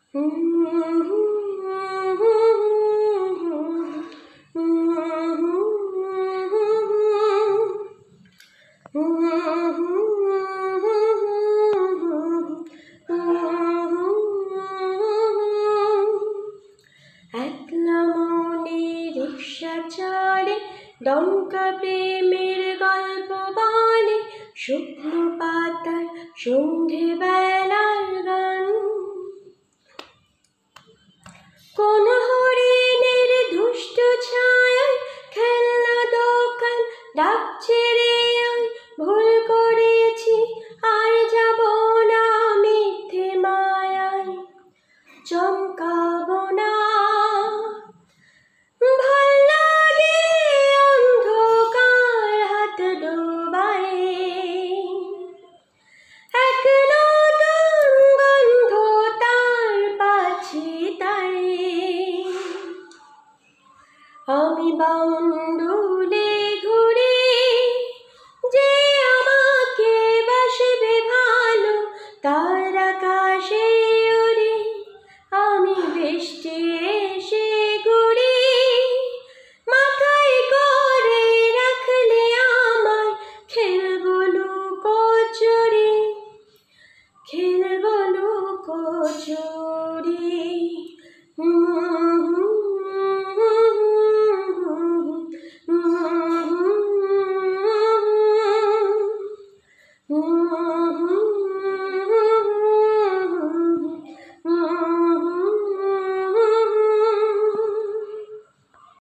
একলা মনে রিক্সা চলে, দমকা প্রেমের গল্প বলে, শুকনো পাতার সন্ধেবেলার গান। কোন হরিণের দুষ্ট ছায়ায় খেলনা দোকান ডাকছে রে, ওই ভুল করেছি আর যাব না মিথ্যে মায়ায়, চমকাবো না। ভাল লাগে অন্ধকার হাত ডোবায়, এক নতুন গন্ধ তার পাছি তাই। আমি বাউন্ড